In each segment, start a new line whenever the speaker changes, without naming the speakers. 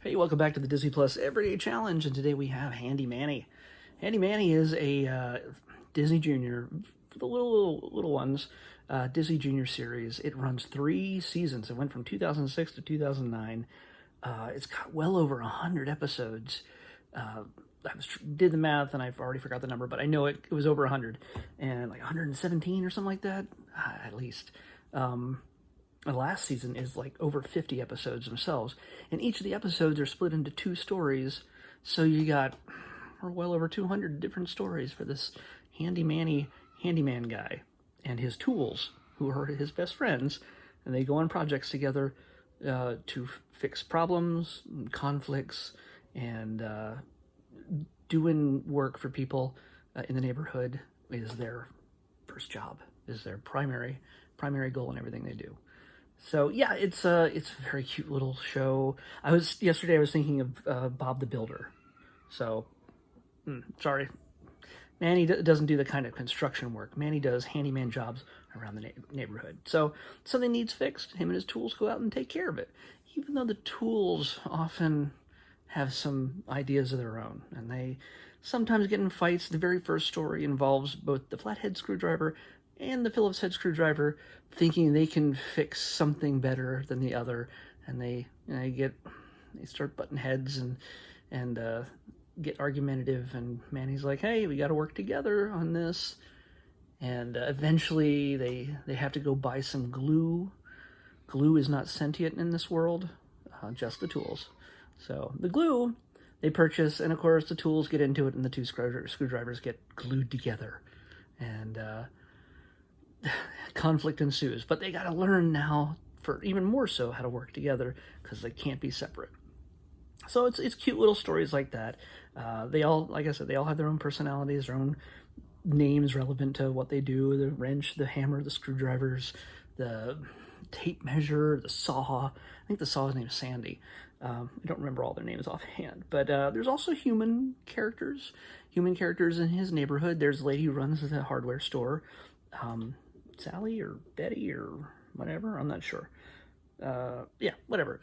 Hey, welcome back to the Disney Plus Everyday Challenge, and today we have Handy Manny. Handy Manny is a Disney Junior, for the little ones, Disney Junior series. It runs 3 seasons. It went from 2006 to 2009. It's got well over 100 episodes. Did the math, and I've already forgot the number, but I know it was over 100, and like 117 or something like that, at least. The last season is like over 50 episodes themselves, and each of the episodes are split into 2 stories, so you got well over 200 different stories for this handyman guy and his tools, who are his best friends, and they go on projects together to fix problems, conflicts, and doing work for people in the neighborhood is their first job, is their primary goal in everything they do. So yeah, it's a very cute little show. Yesterday I was thinking of Bob the Builder. So, sorry, Manny doesn't do the kind of construction work. Manny does handyman jobs around the neighborhood. So something needs fixed, him and his tools go out and take care of it. Even though the tools often have some ideas of their own, and they sometimes get in fights. The very first story involves both the flathead screwdriver and the Phillips head screwdriver, thinking they can fix something better than the other, and they start butting heads and get argumentative. And Manny's like, "Hey, we got to work together on this." And eventually, they have to go buy some glue. Glue is not sentient in this world, just the tools. So the glue they purchase, and of course the tools get into it, and the 2 screwdrivers get glued together, and conflict ensues. But they got to learn now, for even more so, how to work together, because they can't be separate. So it's cute little stories like that. They all, like I said, they all have their own personalities, their own names relevant to what they do: the wrench, the hammer, the screwdrivers, the tape measure, the saw. I think the saw's name is Sandy. I don't remember all their names offhand, but there's also human characters in his neighborhood. There's a lady who runs the hardware store, Sally or Betty or whatever, I'm not sure. Yeah, whatever.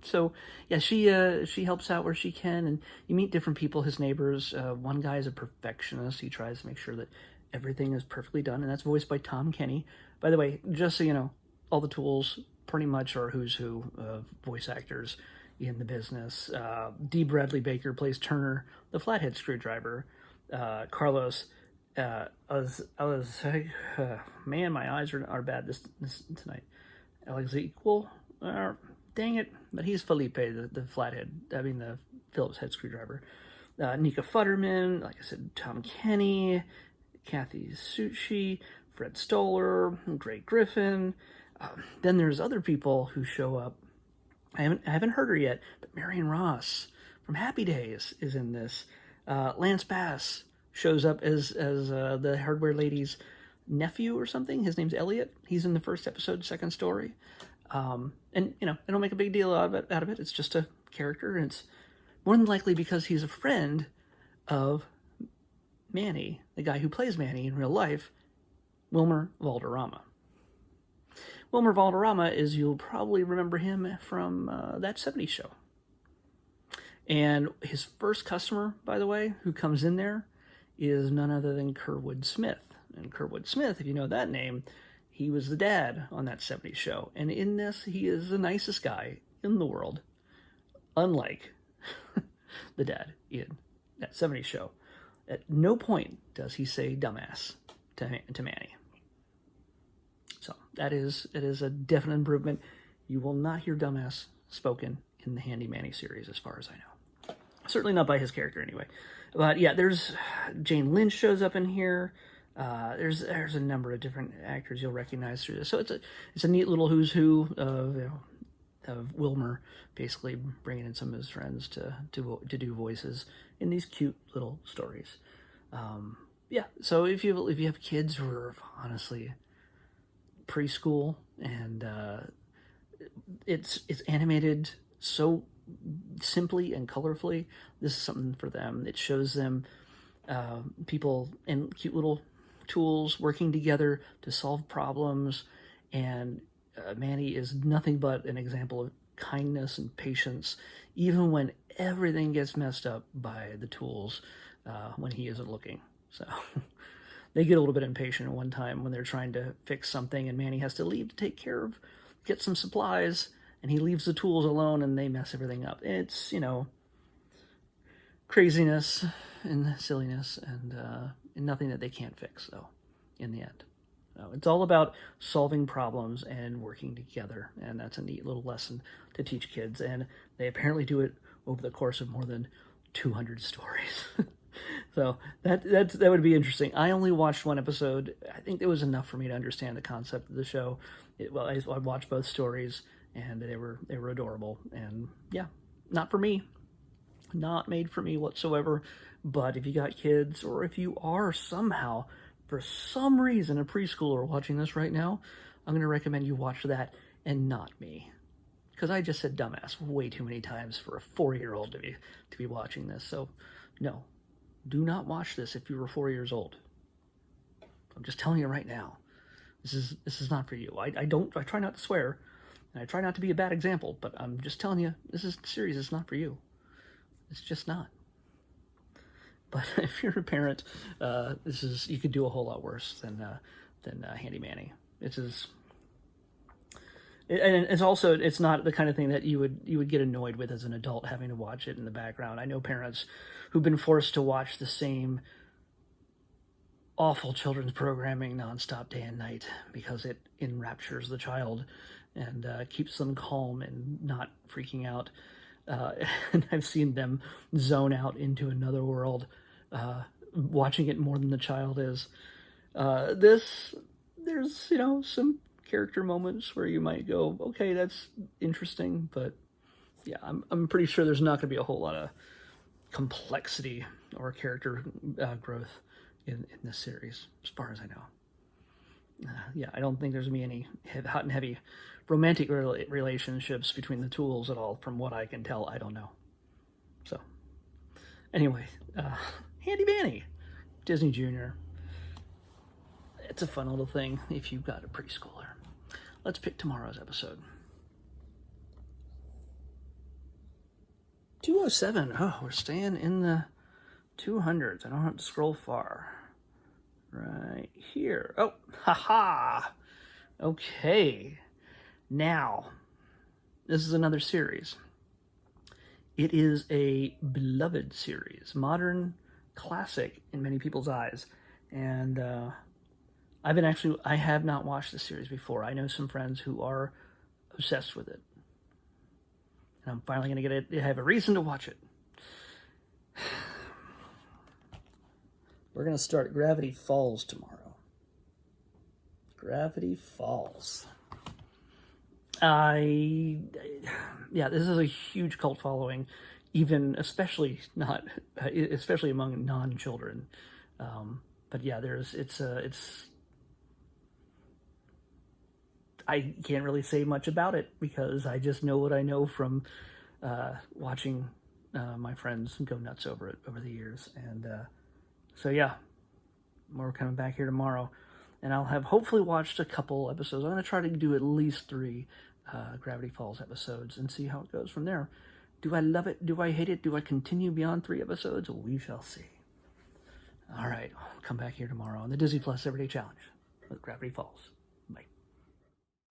So yeah, she helps out where she can, and you meet different people, his neighbors. One guy is a perfectionist. He tries to make sure that everything is perfectly done, and that's voiced by Tom Kenny. By the way, just so you know, all the tools pretty much are who's who of voice actors in the business. D. Bradley Baker plays Turner, the flathead screwdriver. Carlos, man, my eyes are bad this tonight. Equal, dang it, but he's Felipe, the flathead. I mean the Phillips head screwdriver. Nika Futterman, like I said, Tom Kenny, Kathy Suchi, Fred Stoller, Greg Griffin. Then there's other people who show up. I haven't heard her yet, but Marion Ross from Happy Days is in this. Lance Bass shows up as the hardware lady's nephew or something. His name's Elliot. He's in the first episode, second story. And I don't make a big deal out of it. It's just a character, and it's more than likely because he's a friend of Manny, the guy who plays Manny in real life, Wilmer Valderrama. Wilmer Valderrama you'll probably remember him from That 70s Show. And his first customer, by the way, who comes in there is none other than Kerwood Smith. And Kerwood Smith, if you know that name, he was the dad on That 70s Show. And in this, he is the nicest guy in the world, unlike the dad in That 70s Show. At no point does he say dumbass to Manny. So it is a definite improvement. You will not hear dumbass spoken in the Handy Manny series, as far as I know. Certainly not by his character, anyway. But yeah, there's Jane Lynch shows up in here. There's a number of different actors you'll recognize through this. So it's a neat little who's who of Wilmer, basically bringing in some of his friends to do voices in these cute little stories. Yeah, so if you have kids who are honestly preschool, and it's animated so simply and colorfully, this is something for them. It shows them people in cute little tools working together to solve problems, and Manny is nothing but an example of kindness and patience, even when everything gets messed up by the tools when he isn't looking. So they get a little bit impatient at one time when they're trying to fix something and Manny has to leave to get some supplies, and he leaves the tools alone and they mess everything up. It's, craziness and silliness and nothing that they can't fix, though, in the end. So it's all about solving problems and working together, and that's a neat little lesson to teach kids, and they apparently do it over the course of more than 200 stories. So that would be interesting. I only watched one episode. I think it was enough for me to understand the concept of the show. I watched both stories, and they were adorable. And yeah, not for me, not made for me whatsoever. But if you got kids, or if you are somehow, for some reason, a preschooler watching this right now, I'm going to recommend you watch that and not me, because I just said dumbass way too many times for a 4-year-old to be watching this. So no. Do not watch this if you were 4 years old. I'm just telling you right now. This is not for you. I try not to swear, and I try not to be a bad example, but I'm just telling you, this series is not for you. It's just not. But if you're a parent, you could do a whole lot worse than Handy Manny. It's not the kind of thing that you would get annoyed with as an adult, having to watch it in the background. I know parents who've been forced to watch the same awful children's programming nonstop day and night because it enraptures the child and keeps them calm and not freaking out. And I've seen them zone out into another world, watching it more than the child is. There's some character moments where you might go, okay, that's interesting, but yeah, I'm pretty sure there's not going to be a whole lot of complexity or character growth in this series, as far as I know. Yeah, I don't think there's going to be any hot and heavy romantic relationships between the tools at all, from what I can tell. I don't know. So, anyway, Handy Manny, Disney Junior. It's a fun little thing if you've got a preschooler. Let's pick tomorrow's episode. 207. Oh, we're staying in the 200s. I don't have to scroll far. Right here. Oh, haha. Okay. Now, this is another series. It is a beloved series, modern classic in many people's eyes. And I have not watched this series before. I know some friends who are obsessed with it. And I'm finally going to have a reason to watch it. We're going to start Gravity Falls tomorrow. Gravity Falls. This is a huge cult following, especially among non-children. But yeah, I can't really say much about it because I just know what I know from watching my friends go nuts over it over the years. And so yeah, we're coming back here tomorrow, and I'll have hopefully watched a couple episodes. I'm going to try to do at least 3 Gravity Falls episodes and see how it goes from there. Do I love it? Do I hate it? Do I continue beyond 3 episodes? We shall see. All right, I'll come back here tomorrow on the Disney Plus Everyday Challenge with Gravity Falls.